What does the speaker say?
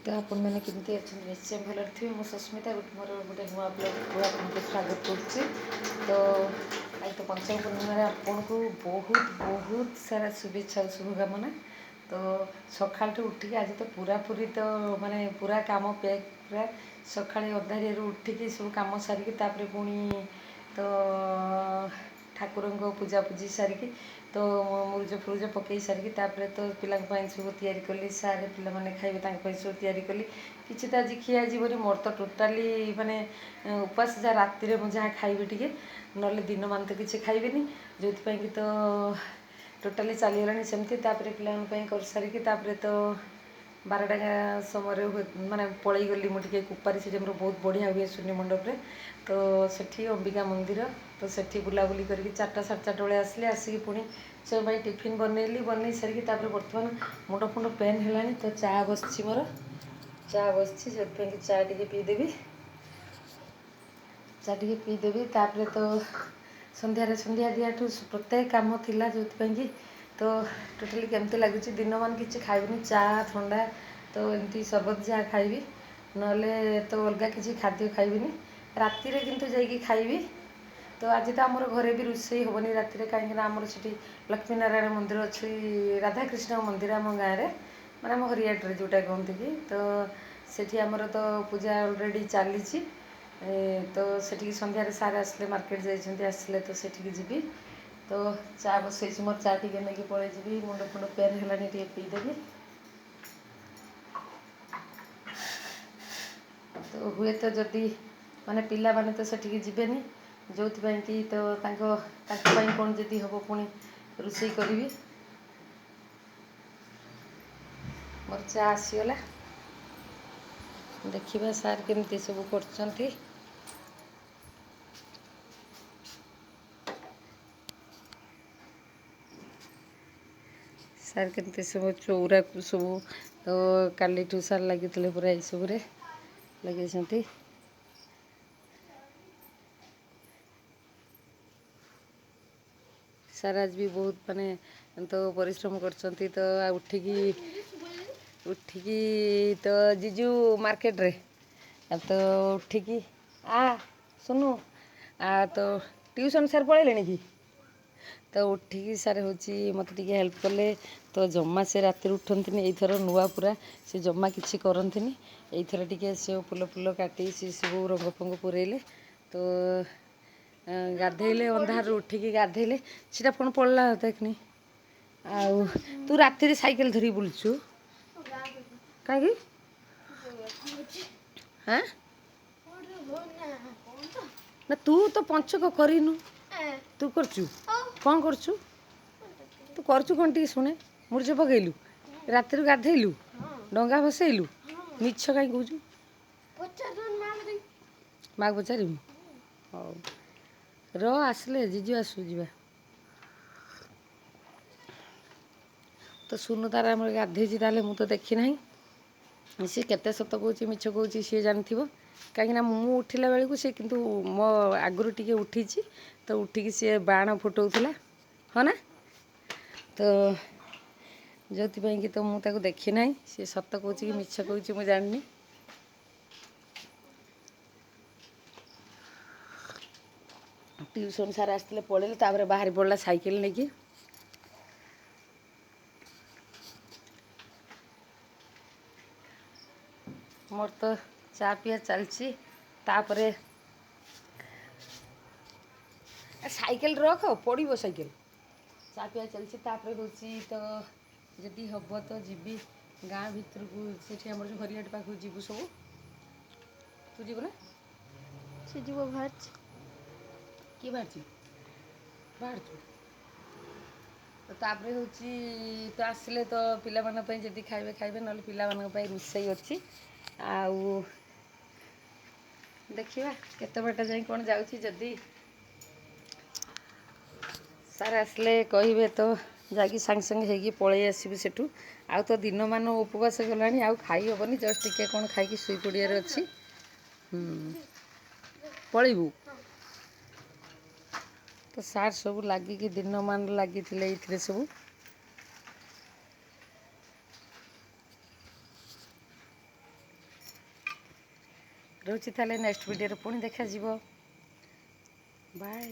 तो आपण मैंने केमती अच्छे निश्चय भल थे मो सस्मिता मोर गोटे नुआ ब्लॉग आपको स्वागत करुच्ची। तो आज तो पंचम पूर्णिम आपन को बहुत बहुत सारा शुभेच्छा और शुभकामना। तो सका उठिक आज तो पूरा पूरी तो माने पूरा काम पैक पूरा सका अधार उठिक सब कम सारिकी पुणी तो ठाकुर पूजा पूजी सारिकी तो मुरुज फुरुज पकई सारिकी तो पिला सब तैयारी कली सारे पिला माने खाइबे सब तैयारी कली किसी तो आज खिया जीवन मोर तो टोटाली माने उपास जहाँ राति में जहाँ खाइबे टिके ना दिन मान तो किसी खाइबेनी जो कि तो टोटाली चलीगला सेमती पिला कर सारिकी तो 12टा समय माने पलि गली मुझे कुपारी से मोर बहुत बढ़िया हुए शून्य मंडप रे। तो सेठी अंबिका मंदिर तो सेठी बुलाबुली करके 4टा 4:30 बेले आसले आसिक पुणी सब भाई टिफिन बनैली बनई सारिकी बर्तमान मुंड फुंड पेन है तो चा बस मोर चा बस जो चा टे पीदेवी चा टे पीदेवी तो संध्यारे संध्या दियाठू प्रत्येक काम थिला जो तो टोटाली केमती लगुच दिन मान किसी खाइबनी चा ठंडा तो एमती सरबत जहाँ खाइबी नले तो अलग किसी खाद्य खाइबिनी राति किंतु जाइकी खाइबी। तो आज तो आमर घरे भी रोषे हेनी राति कहीं आमर से लक्ष्मी नारायण मंदिर अच्छी राधाकृष्ण मंदिर आम गाँव में मैंने आम हरियाटे जोटा कहते कि तो सेठी आमर तो पूजा अलरेडी चली तो सेठी संध्यारे सारे आसले मार्केट जाइए आसले तो सेठी जीवी तो चा बसई मोर चा टे नहीं पलि जी मुंड फुंड पेन है पीदेवी। तो हुए तो जदि माने पिला माने तो सेठी जीवेनी जो कि तो कौन जदि हम पुणी रोषे करी मोर चा आसीगला देखिए सार केमती सब कर सार केमती सब चौरा को सब तो काली ठू सार लगी पूरा ये सब लगे सार आज भी बहुत माने तो परिश्रम करछंती तो उठिकी तो जीजू मार्केट रे अब तो उठिकी सुनु तो ट्यूशन सार पलैले कि तो उठिकी सार हूँ मत टे हेल्प कले तो जमा से राति उठंती एथर नुआ पूरा से जमा किसी करंती एथर टे से फुल फुल काटी सी सब रंग फंग पुरेले तो गाधेले अंधार उठिकी गाधेले सीटा पुणी पड़ला देखनी आउ तू राति साइकेल धरी बुलचु कहीं हाँ ना तू तो पंचक करनु तू करचु कौन करचु तू करचु कौन टी शुणे मुर्ज पकईलु राति गाधेलु डंगा भसैलु मिछ कहीं कहूँ माँ पचार हौ आसले जीजू आसु जा तो सुनु तार आम गाधेची मुझे तो देखी ना सी केते सत कौच मिछ कौच सी जानी कहीं मु उठिला बेलू सी किंतु मो आगुरी टिके उठी तो उठिकी सी बाण फुटाऊला हाँ ना तो जो कि तो मुझे देखी ना सी सत कौच कि मिछ कौच मुझे जानी ट्यूशन सार आसते पड़े बाहर पड़ा साइकेल लेकिन मोर तो चा पिया चलची तापरे साइकेल रख पड़ो साइकेल चा पिया चलची तापरे हूँ तो जदि हम तो जीवी गाँ भीतर को से हरियाट पाख जीवु सब तू जीव ना से जीव बाहर किए बाहर तो तापरे हूँ तो आसले तो पिला जदि खाइबे खाइबे ना पिला रोषे अच्छी आउ देखिए केते बाट जाए कौन जाऊँगी जदि सार आसले कहे तो जाकि सांगे सांगे होगी पलि आसबि सेठू आउ तो दिन मान उपवास गला आउ खाई हेनी जस्ट टिके कौन खाई शुई पड़ियार अच्छी पलैबू तो सार सब लगिकी दिन मान लगी ये सब ରହୁଛି ତାହେଲେ ନେକ୍ସଟ ଭିଡ଼ିଓରେ ପୁଣି ଦେଖାଯିବ। ବାଏ।